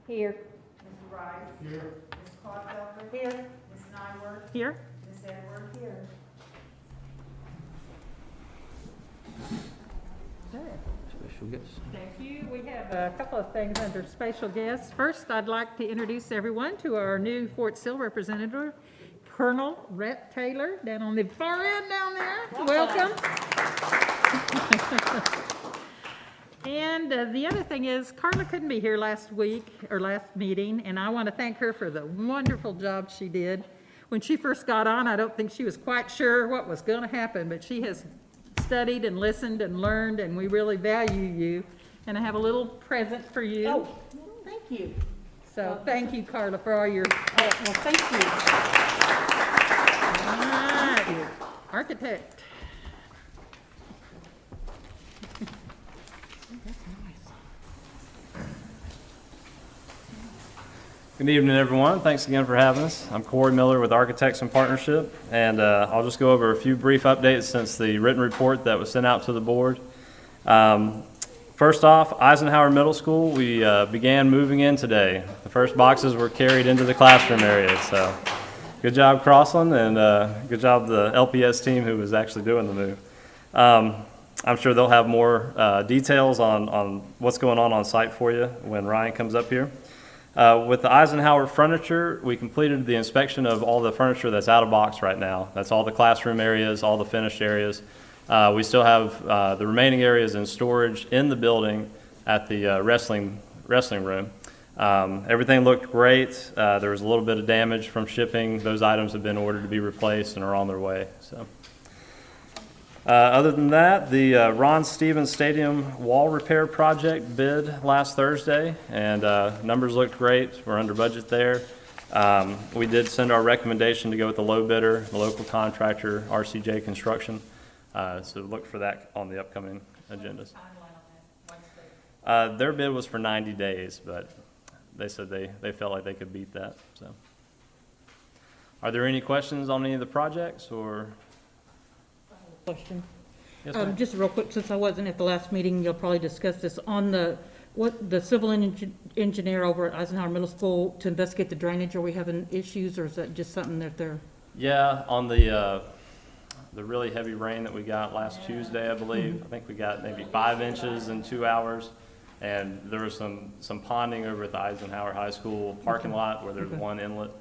Here. Mr. Rice. Here. Ms. Clodfelter. Here. Ms. Nyworth. Here. Ms. Edward. Here. Special guest. Thank you. We have a couple of things under special guests. First, I'd like to introduce everyone to our new Fort Sill representative, Colonel Rhett Taylor, down on the far end down there. Welcome. And the other thing is, Carla couldn't be here last meeting, and I want to thank her for the wonderful job she did. When she first got on, I don't think she was quite sure what was going to happen, but she has studied and listened and learned, and we really value you. And I have a little present for you. Oh, thank you. So thank you, Carla, for all your... Well, thank you. All right, architect. Good evening, everyone. Thanks again for having us. I'm Corey Miller with Architects in Partnership, and I'll just go over a few brief updates since the written report that was sent out to the board. First off, Eisenhower Middle School, we began moving in today. The first boxes were carried into the classroom area, so good job, Crossland, and good job the LPS team who was actually doing the move. I'm sure they'll have more details on what's going on site for you when Ryan comes up here. With the Eisenhower furniture, we completed the inspection of all the furniture that's out of box right now. That's all the classroom areas, all the finished areas. We still have the remaining areas in storage in the building at the wrestling room. Everything looked great. There was a little bit of damage from shipping. Those items have been ordered to be replaced and are on their way. So. Other than that, the Ron Stevens Stadium wall repair project bid last Thursday, and numbers looked great. We're under budget there. We did send our recommendation to go with the low bidder, the local contractor, RCJ Construction. So look for that on the upcoming agendas. Their bid was for 90 days, but they said they felt like they could beat that. So, are there any questions on any of the projects or? Question. Yes, ma'am. Just real quick, since I wasn't at the last meeting, you'll probably discuss this on the civil engineer over at Eisenhower Middle School to investigate the drainage. Are we having issues, or is that just something that they're? Yeah, on the really heavy rain that we got last Tuesday, I believe. I think we got maybe 5 inches in 2 hours, and there was some ponding over at the Eisenhower High School parking lot where there's one inlet.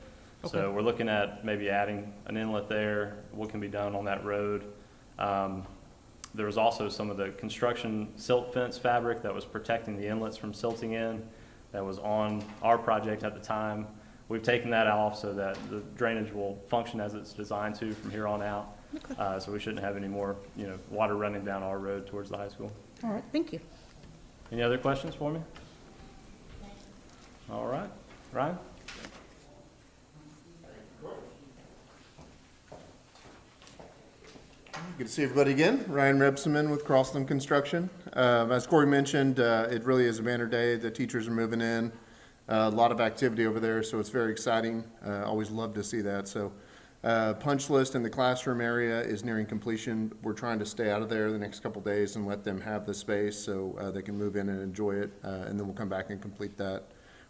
So we're looking at maybe adding an inlet there. What can be done on that road? There was also some of the construction silt fence fabric that was protecting the inlets from silting in that was on our project at the time. We've taken that off so that the drainage will function as it's designed to from here on out. Okay. So we shouldn't have any more, water running down our road towards the high school. All right, thank you. Any other questions for me? All right, Ryan? Good to see everybody again. Ryan Rebsamen with Crossland Construction. As Corey mentioned, it really is a banner day. The teachers are moving in. A lot of activity over there, so it's very exciting. Always love to see that. So punch list in the classroom area is nearing completion. We're trying to stay out of there the next couple days and let them have the space so they can move in and enjoy it, and then we'll come back and complete that.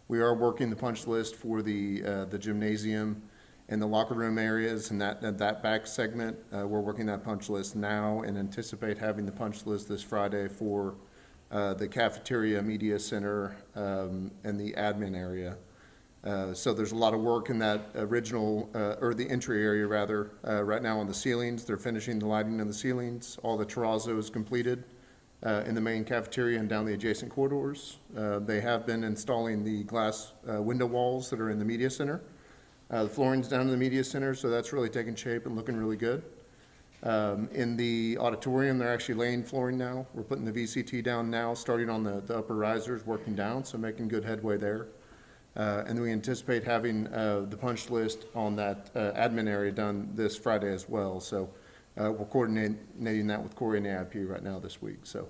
We are working the punch list for the gymnasium and the locker room areas and that back segment. We're working that punch list now and anticipate having the punch list this Friday for the cafeteria, media center, and the admin area. So there's a lot of work in that original, or the entry area rather, right now on the ceilings. They're finishing the lighting in the ceilings. All the terrazzo is completed in the main cafeteria and down the adjacent corridors. They have been installing the glass window walls that are in the media center. The flooring's down in the media center, so that's really taking shape and looking really good. In the auditorium, they're actually laying flooring now. We're putting the VCT down now, starting on the upper risers, working down, so making good headway there. And we anticipate having the punch list on that admin area done this Friday as well. So we're coordinating that with Corey and AIP right now this week. So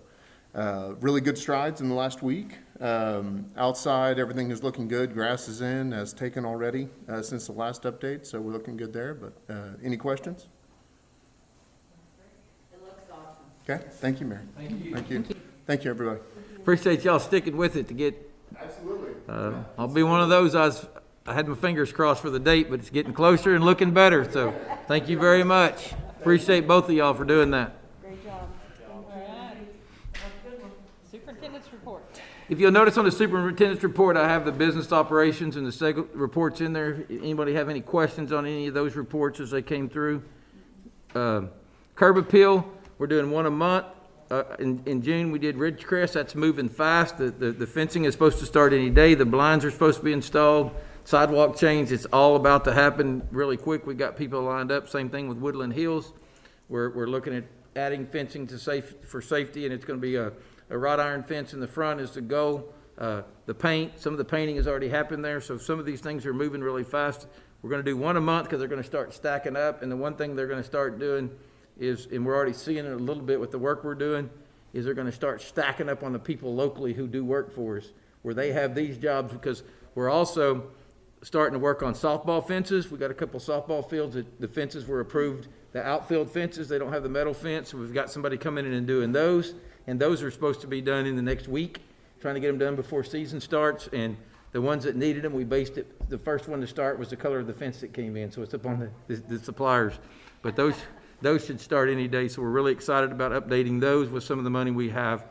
really good strides in the last week. Outside, everything is looking good. Grass is in, has taken already since the last update, so we're looking good there. But any questions? It looks awesome. Okay, thank you, Mary. Thank you. Thank you. Thank you, everybody. Appreciate y'all sticking with it to get Absolutely. I'll be one of those. I had my fingers crossed for the date, but it's getting closer and looking better. So thank you very much. Appreciate both of y'all for doing that. Great job. Superintendent's report. If you'll notice on the superintendent's report, I have the business operations and the reports in there. Anybody have any questions on any of those reports as they came through? Curb appeal, we're doing one a month. In June, we did Ridgecrest. That's moving fast. The fencing is supposed to start any day. The blinds are supposed to be installed. Sidewalk change, it's all about to happen really quick. We got people lined up. Same thing with Woodland Hills. We're looking at adding fencing for safety, and it's going to be a wrought iron fence in the front is the goal. The paint, some of the painting has already happened there, so some of these things are moving really fast. We're going to do one a month because they're going to start stacking up, and the one thing they're going to start doing is, and we're already seeing it a little bit with the work we're doing, is they're going to start stacking up on the people locally who do work for us, where they have these jobs, because we're also starting to work on softball fences. We got a couple softball fields that the fences were approved, the outfield fences, they don't have the metal fence, so we've got somebody coming in and doing those, and those are supposed to be done in the next week, trying to get them done before season starts. And the ones that needed them, we based it, the first one to start was the color of the fence that came in, so it's up on the suppliers. But those should start any day, so we're really excited about updating those with some of the money we have.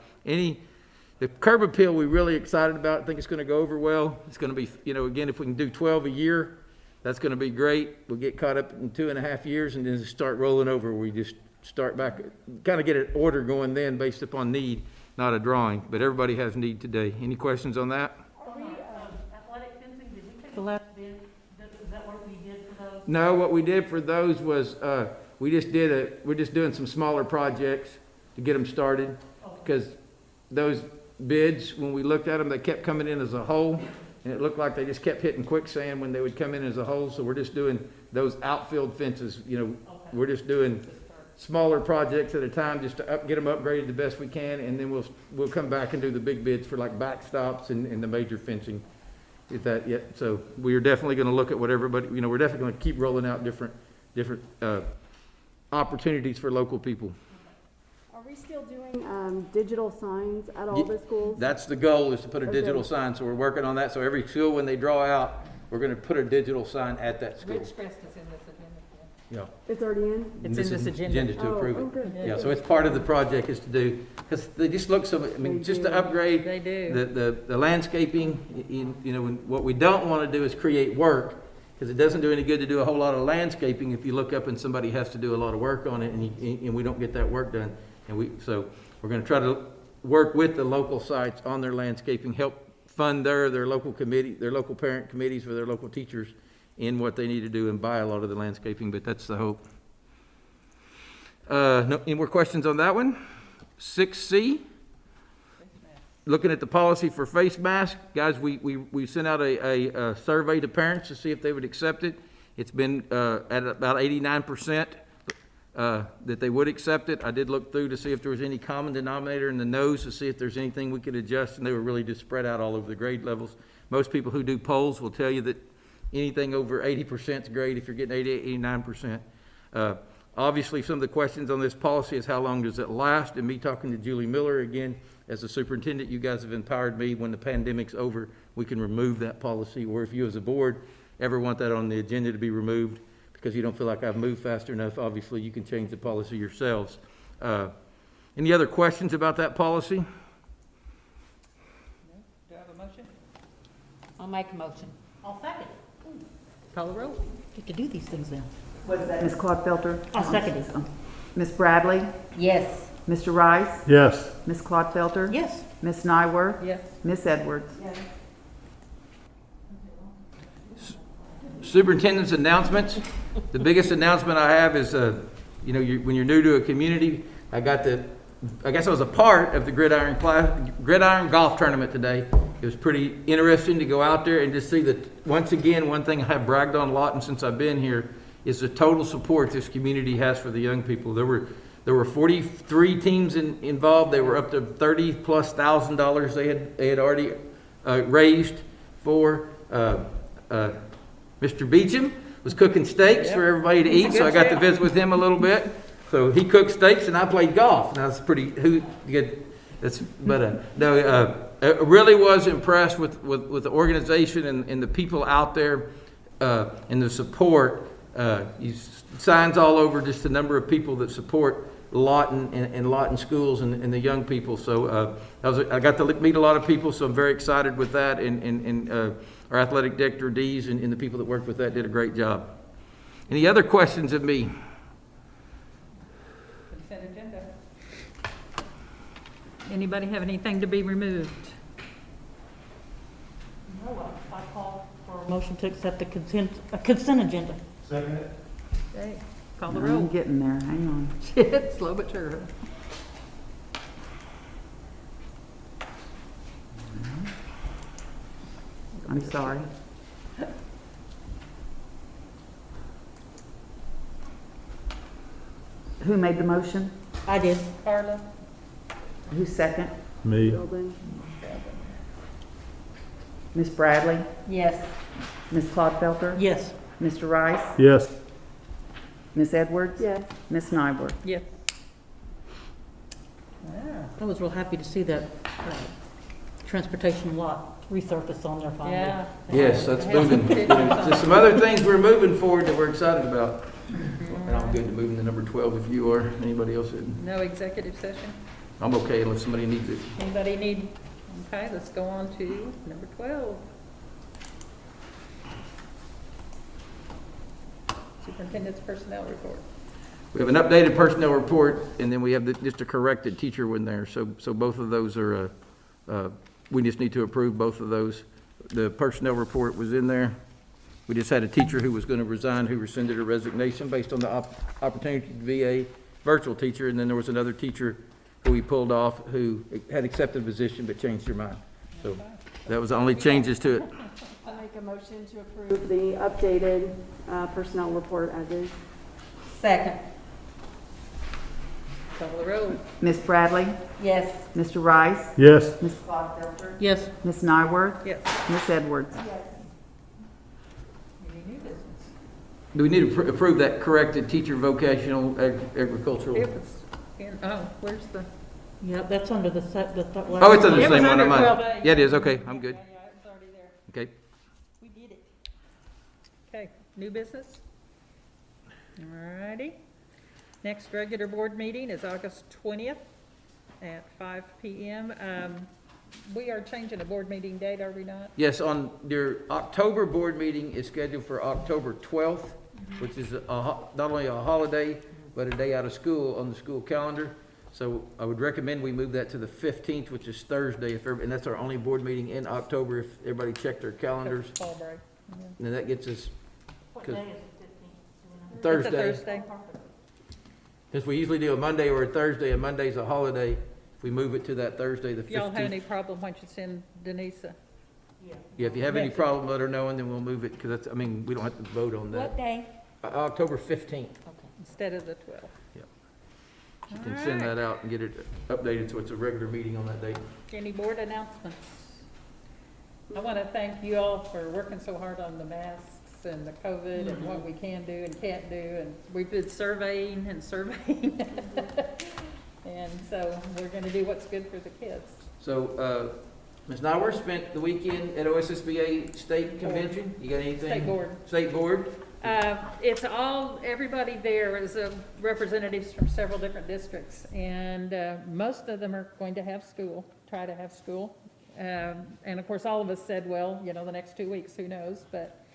The curb appeal, we're really excited about. I think it's going to go over well. It's going to be, again, if we can do 12 a year, that's going to be great. We'll get caught up in 2.5 years and then just start rolling over. We just start back, kind of get an order going then based upon need, not a drawing. But everybody has need today. Any questions on that? Athletic fencing, did we take the last bid? Is that what we did for those? No, what we did for those was, we're just doing some smaller projects to get them started. Because those bids, when we looked at them, they kept coming in as a whole, and it looked like they just kept hitting quicksand when they would come in as a whole. So we're just doing those outfield fences, we're just doing smaller projects at a time just to get them upgraded the best we can, and then we'll come back and do the big bids for like backstops and the major fencing. Is that yet? So we are definitely going to look at what everybody, we're definitely going to keep rolling out different opportunities for local people. Are we still doing digital signs at all the schools? That's the goal, is to put a digital sign, so we're working on that. So every school, when they draw out, we're going to put a digital sign at that school. Ridgecrest is in this agenda. Yeah. It's already in? It's in this agenda. To approve it. good. Yeah, so it's part of the project is to do, because they just look so, just to upgrade They do. the landscaping, what we don't want to do is create work, because it doesn't do any good to do a whole lot of landscaping if you look up and somebody has to do a lot of work on it and we don't get that work done. So we're going to try to work with the local sites on their landscaping, help fund their local committee, their local parent committees for their local teachers in what they need to do and buy a lot of the landscaping, but that's the hope. No, any more questions on that one? 6C, looking at the policy for face masks. Guys, we sent out a survey to parents to see if they would accept it. It's been at about 89%. That they would accept it. I did look through to see if there was any common denominator in the no's to see if there's anything we could adjust, and they were really just spread out all over the grade levels. Most people who do polls will tell you that anything over 80% is great if you're getting 80, 89%. Obviously, some of the questions on this policy is how long does it last? And me talking to Julie Miller, again, as the superintendent, you guys have empowered me. When the pandemic's over, we can remove that policy, or if you as a board ever want that on the agenda to be removed, because you don't feel like I've moved fast enough, obviously you can change the policy yourselves. Any other questions about that policy? Do I have a motion? I'll make a motion. I'll second. Call the roll. Get to do these things now. Was that Ms. Clodfelter? I'll second it. Ms. Bradley? Yes. Mr. Rice? Yes. Ms. Clodfelter? Yes. Ms. Nyworth? Yes. Ms. Edwards? Superintendent's announcements. The biggest announcement I have is, when you're new to a community, I guess I was a part of the gridiron golf tournament today. It was pretty interesting to go out there and just see that, once again, one thing I have bragged on Lawton since I've been here is the total support this community has for the young people. There were 43 teams involved. They were up to $30,000+ they had already raised for. Mr. Beecham was cooking steaks for everybody to eat, so I got to visit with him a little bit. So he cooked steaks and I played golf. Now that's pretty good. I really was impressed with the organization and the people out there, and the support. Signs all over, just the number of people that support Lawton and Lawton schools and the young people. So I got to meet a lot of people, so I'm very excited with that. And our athletic director, Dees, and the people that worked with that did a great job. Any other questions of me? Consent agenda. Anybody have anything to be removed? No, I call for a motion to accept the consent agenda. Okay, call the I'm roll. getting there, hang on. Slow but sure. I'm sorry. Who made the motion? I did. Carla? Who's second? Building. Ms. Bradley? Yes. Ms. Clodfelter? Yes. Mr. Rice? Yes. Ms. Edwards? Yes. Ms. Nyworth? Yes. I was real happy to see that transportation lot resurface on there finally. Yeah. Yes, that's They have some moving. pictures on There's some other things we're moving forward that we're excited about. And I'm good to moving to number 12 if you are. Anybody else? No executive session? I'm okay unless somebody needs it. Anybody need, okay, let's go on to number 12. Superintendent's personnel report. We have an updated personnel report, and then we have just a corrected teacher one there. So both of those are, we just need to approve both of those. The personnel report was in there. We just had a teacher who was going to resign, who rescinded her resignation based on the opportunity to be a virtual teacher. And then there was another teacher who we pulled off who had accepted a position but changed her mind. So that was the only changes to it. I make a motion to approve the updated personnel report as is. Second. Call the roll. Ms. Bradley? Yes. Mr. Rice? Yes. Ms. Clodfelter? Yes. Ms. Nyworth? Yes. Ms. Edwards? Any new business? Do we need to approve that corrected teacher vocational agricultural? It was in, oh, where's the? Yeah, that's under the Oh, it's under the It was same one. under I'm on. 12A. Yeah, it is. Okay, I'm good. Yeah, it's already there. Okay. We did it. Okay, new business? All righty. Next regular board meeting is August 20th at 5 PM. We are changing a board meeting date, are we not? Yes, on your October board meeting is scheduled for October 12th, which is not only a holiday, but a day out of school on the school calendar. So I would recommend we move that to the 15th, which is Thursday, and that's our only board meeting in October, if everybody checked their calendars. Fall break. And then that gets us What 'cause day is it, 15th? It's a Thursday. Thursday. Since we usually do a Monday or a Thursday, and Monday's a holiday, if we move it to that Thursday, the If y'all have any 15th. problem, why don't you send Denise a Yeah, if you have any Message. problem, let her know, and then we'll move it, because that's, I mean, we don't have to vote on that. What day? October 15th. Instead of the 12th. You can send that out and get it updated so it's a regular meeting on that date. Any board announcements? I want to thank you all for working so hard on the masks and the COVID and what we can do and can't do. And we've been surveying and surveying. And so we're going to do what's good for the kids. So, Ms. Nyworth spent the weekend at OSSBA State Convention. You got anything? State board. State Board? It's all, everybody there is representatives from several different districts, and most of them are going to have school, try to have school. And of course, all of us said, well, you know, the next 2 weeks, who knows? But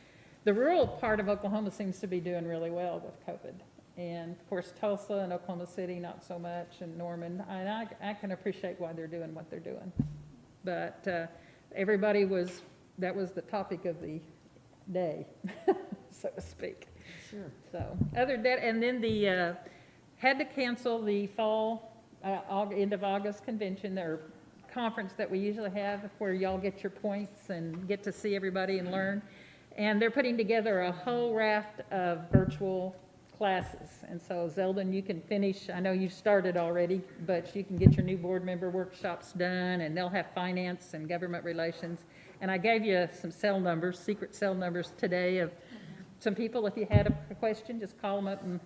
the rural part of Oklahoma seems to be doing really well with COVID. And of course, Tulsa and Oklahoma City, not so much, and Norman. And I can appreciate why they're doing what they're doing. But everybody was, that was the topic of the day, so to speak. Sure. So, other than that, and then the, had to cancel the fall, end of August convention, or conference that we usually have, where y'all get your points and get to see everybody and learn. And they're putting together a whole raft of virtual classes. And so, Zeldin, you can finish, I know you've started already, but you can get your new board member workshops done, and they'll have finance and government relations. And I gave you some cell numbers, secret cell numbers today of some people. If you had a question, just call them up, and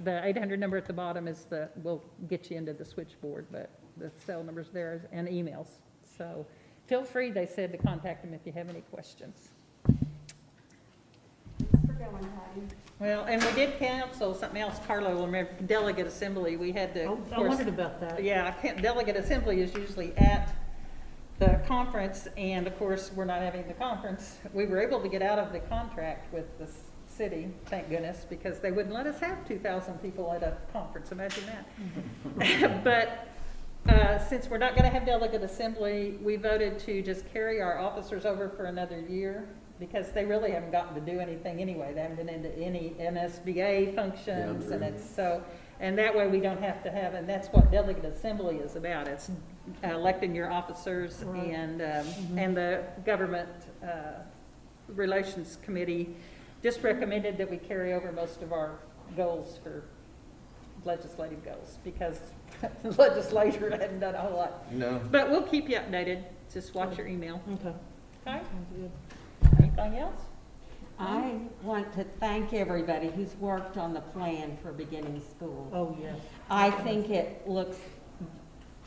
the 800 number at the bottom is will get you into the switchboard, but the cell numbers there and emails. So feel free, they said, to contact them if you have any questions. Thanks for going, Patty. Well, and we did cancel something else, Carla will remember, Delegate Assembly, we had to, Oh, of I course. wondered about that. Yeah, Delegate Assembly is usually at the conference, and of course, we're not having the conference. We were able to get out of the contract with the city, thank goodness, because they wouldn't let us have 2,000 people at a conference, imagine that. But since we're not gonna have Delegate Assembly, we voted to just carry our officers over for another year, because they really haven't gotten to do anything anyway. They haven't been into any MSBA functions, and it's so, and that way we don't have to have, and that's what Delegate Assembly is about. It's electing your officers, and the Government Relations Committee just recommended that we carry over most of our goals for legislative goals, because the legislature hadn't done a whole lot. No. But we'll keep you updated. Just watch your email. Okay. Okay? Sounds good. Anything else? I want to thank everybody who's worked on the plan for beginning school. Oh, yes. I think it looks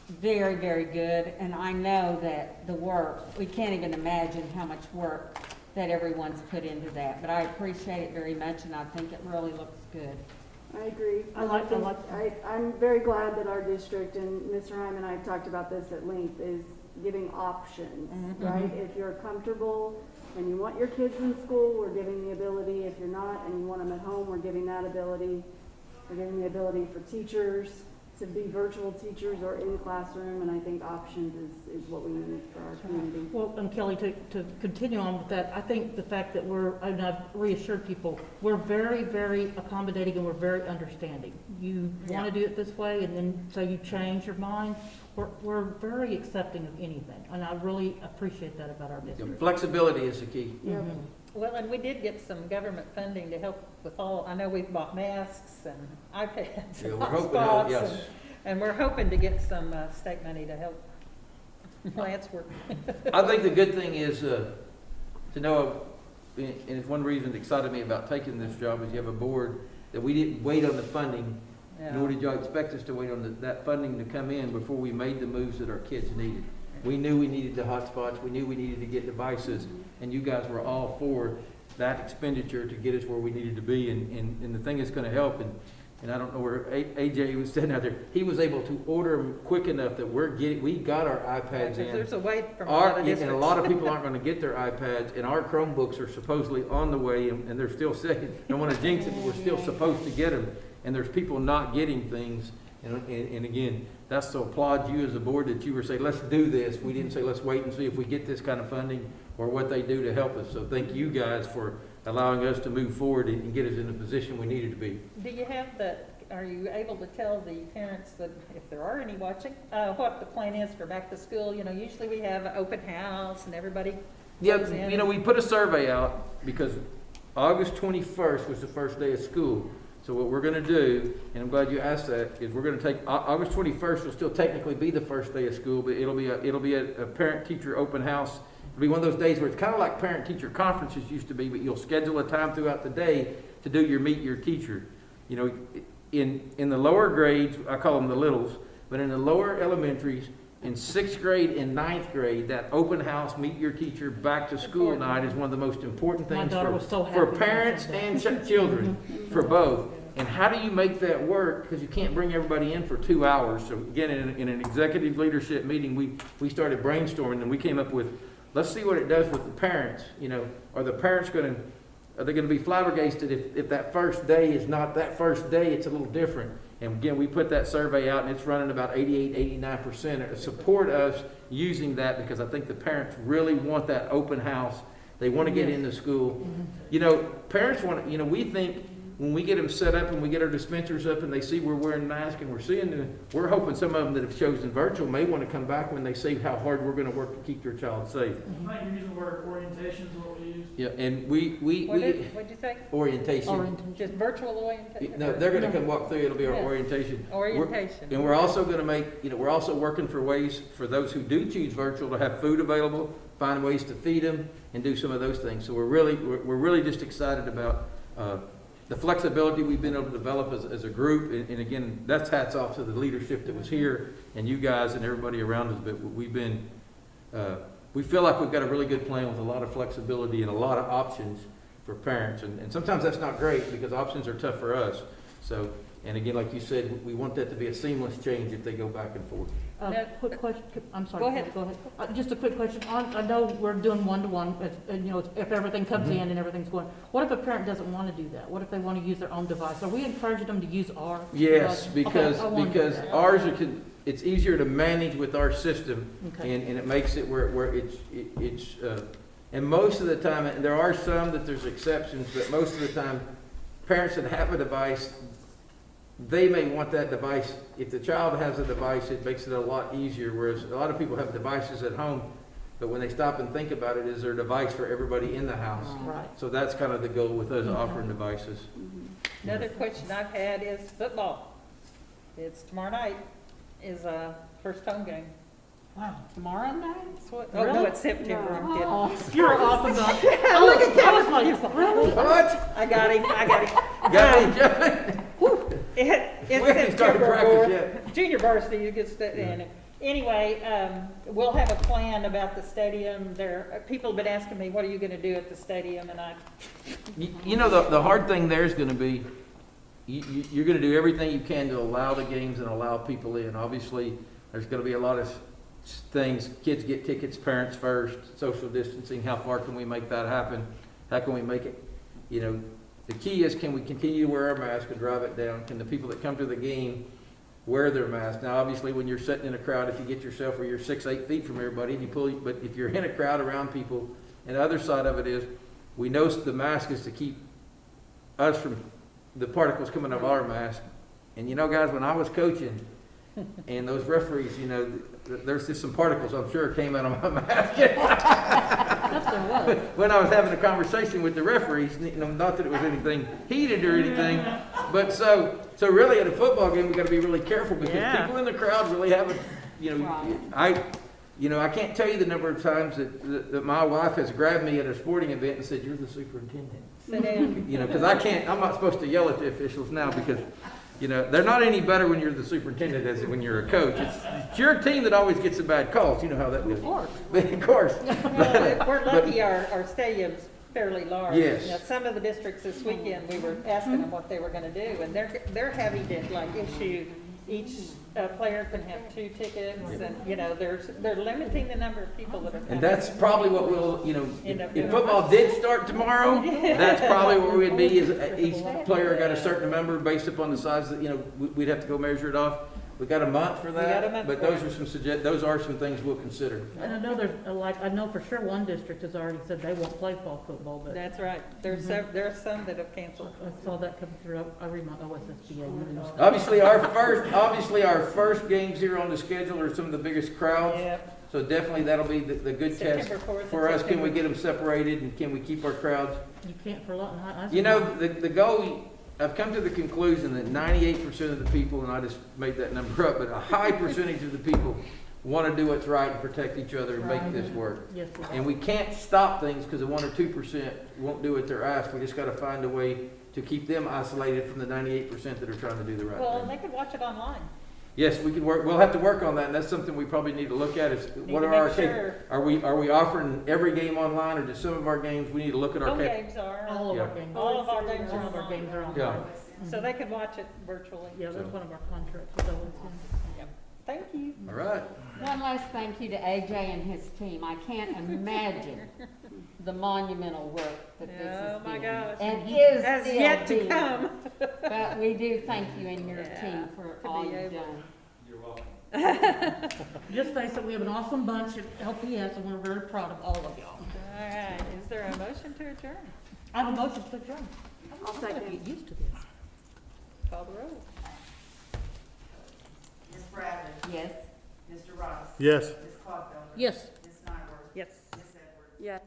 very, very good, and I know that the work, we can't even imagine how much work that everyone's put into that, but I appreciate it very much, and I think it really looks good. I agree. I'm very glad that our district, and Mr. Hyman and I have talked about this at length, is giving options, right? If you're comfortable and you want your kids in school, we're giving the ability. If you're not and you want them at home, we're giving that ability. We're giving the ability for teachers to be virtual teachers or in the classroom, and I think options is what we need for our community. Well, and Kelly, to continue on with that, I think the fact that and I've reassured people, we're very, very accommodating and we're very understanding. You want to do it this way, and then so you change your mind. We're very accepting of anything, and I really appreciate that about our district. Flexibility is the key. Yep. Well, and we did get some government funding to help with all, I know we've bought masks and iPads Yeah, and we're hoping to, hotspots, yes. and we're hoping to get some state money to help Lance work. I think the good thing is to know, and it's one reason that excited me about taking this job, is you have a board that we didn't wait on the funding, nor did y'all expect us to wait on that funding to come in before we made the moves that our kids needed. We knew we needed the hotspots, we knew we needed to get devices, and you guys were all for that expenditure to get us where we needed to be, and the thing that's gonna help, and I don't know where AJ was standing out there, he was able to order them quick enough that we got our iPads in. There's a wait from a lot of districts. And a lot of people aren't gonna get their iPads, and our Chromebooks are supposedly on the way, and they're still saying, don't wanna jinx it, but we're still supposed to get them, and there's people not getting things, and again, that's to applaud you as a board that you were saying, let's do this. We didn't say, let's wait and see if we get this kind of funding or what they do to help us. So thank you guys for allowing us to move forward and get us in the position we needed to be. Do you have are you able to tell the parents that, if there are any watching, what the plan is for back to school? You know, usually we have an open house and everybody goes in. Yeah, you know, we put a survey out because August 21st was the first day of school. So what we're gonna do, and I'm glad you asked that, is we're gonna take, August 21st will still technically be the first day of school, but it'll be a parent-teacher open house. It'll be one of those days where it's kind of like parent-teacher conferences used to be, but you'll schedule a time throughout the day to do your meet your teacher. You know, in the lower grades, I call them the littles, but in the lower elementaries, in 6th grade and 9th grade, that open house, meet your teacher, back to school night is one of the most important things daughter was so happy for when I parents said and children, for both. And how do you make that work? Because you can't bring everybody in for 2 hours. So again, in an executive leadership meeting, we started brainstorming, and we came up with, let's see what it does with the parents. You know, are they going to be flabbergasted if that first day is not that first day? It's a little different. And again, we put that survey out, and it's running about 88-89% support us using that, because I think the parents really want that open house. They want to get into school. You know, parents want to, you know, we think when we get them set up and we get our dispensers up and they see we're wearing masks and we're hoping some of them that have chosen virtual may want to come back when they see how hard we're going to work to keep their child safe. I think you're using the word orientation is what we use. Yeah, and What'd you say? orientation. Just virtual orientation? No, they're going to come walk through. It'll be our orientation. Orientation. And we're also going to make, you know, we're also working for ways for those who do choose virtual to have food available, find ways to feed them, and do some of those things. So we're really just excited about the flexibility we've been able to develop as a group. And again, that's hats off to the leadership that was here and you guys and everybody around us. But we've been we feel like we've got a really good plan with a lot of flexibility and a lot of options for parents. And sometimes that's not great because options are tough for us. So, and again, like you said, we want that to be a seamless change if they go back and forth. Quick question, I'm sorry. Go ahead. Go ahead. Just a quick question. I know we're doing one-to-one, if everything comes in and everything's going. What if a parent doesn't want to do that? What if they want to use their own device? Are we encouraging them to use our Yes, device? Okay, I wondered because that. ours, it's easier to manage with our system, Okay. and it makes it where it's, and most of the time, and there are some that there's exceptions, but most of the time, parents that have a device, they may want that device. If the child has a device, it makes it a lot easier, whereas a lot of people have devices at home, but when they stop and think about it, is there a device for everybody in the house? Right. So that's kind of the goal with us offering devices. Another question I've had is football. It's tomorrow night is first home game. Wow. Tomorrow night? Oh, no, it's September, I'm kidding. Oh, you're off about it. I was like, really? What? I got him. Got me, Jeff? It's We haven't started September practice 4th. yet. Junior varsity, you get in. Anyway, we'll have a plan about the stadium. People have been asking me, what are you gonna do at the stadium? And You know, the hard thing there is gonna be, you're gonna do everything you can to allow the games and allow people in. Obviously, there's gonna be a lot of things, kids get tickets, parents first, social distancing, how far can we make that happen? How can we make it, the key is, can we continue to wear our mask and drive it down? Can the people that come to the game wear their mask? Now, obviously, when you're sitting in a crowd, if you get yourself where you're 6-8 feet from everybody, and but if you're in a crowd around people, and the other side of it is, we know the mask is to keep us from the particles coming out of our mask. And guys, when I was coaching, and those referees, there's just some particles, I'm sure, came out of my mask. Yes, there was. When I was having a conversation with the referees, not that it was anything heated or anything, but so really at a football game, we got to be really careful because people in the crowd really haven't, I can't tell you the number of times that my wife has grabbed me at a sporting event and said, "You're the superintendent." sit down. Because I'm not supposed to yell at the officials now because, they're not any better when you're the superintendent as when you're a coach. It's your team that always gets the bad calls. You know how that goes. Of course. Well, we're lucky our stadium's fairly large. Yes. Now, some of the districts this weekend, we were asking them what they were gonna do, and they're having to issue, each player can have 2 tickets, and, they're limiting the number of people that are coming. And that's probably what we'll, End up if doing. football did start tomorrow, that's probably where we'd be, is each player got a certain number based upon the size that, we'd have to go measure it off. We got a month for We got a that, month but for those are some things we'll consider. And I know I know for sure one district has already said they won't play fall football, but That's right. There's some that have canceled. I saw that come through. I read my OSSBA news. Obviously, our first games here on the schedule are some of the biggest crowds. Yep. So definitely that'll be the good test September 4th and for us. Can we September. get them separated and can we keep our crowds? You can't for Lawton High. The goal, I've come to the conclusion that 98% of the people, and I just made that number up, but a high percentage of the people want to do what's right and protect each other and make this work. Yes, And we can't stop things because the 1 or 2% won't do what they're asked. We just got to find a way to keep them isolated from the 98% that are trying to do the right Well, thing. they could watch it online. Yes, we can work. We'll have to work on that, and that's something we probably need to look at. Is what to are our make sure. are we offering every game online, or just some of our games? We need to look at our Home games are. all of Yeah. our games. All of our games are All of our online. games are Yeah. online. So they could watch it virtually. Yeah, that's one of our contracts with OSN. Yep. Thank you. All right. One last thank you to AJ and his team. I can't imagine the monumental work that this has Oh, my been. gosh. And is Has still yet to being. come. But we do thank you and your Yeah, team for to all be you've able- done. Just face it, we have an awesome bunch at LPS and we're very proud of all of y'all. All right. Is there a motion to adjourn? I have a motion to adjourn. I'll I gotta second. get used to this. Call the roll. Ms. Bradley? Yes. Mr. Ross? Yes. Ms. Caulfield? Yes. Ms. Nyworth? Yes. Ms. Edwards? Yeah.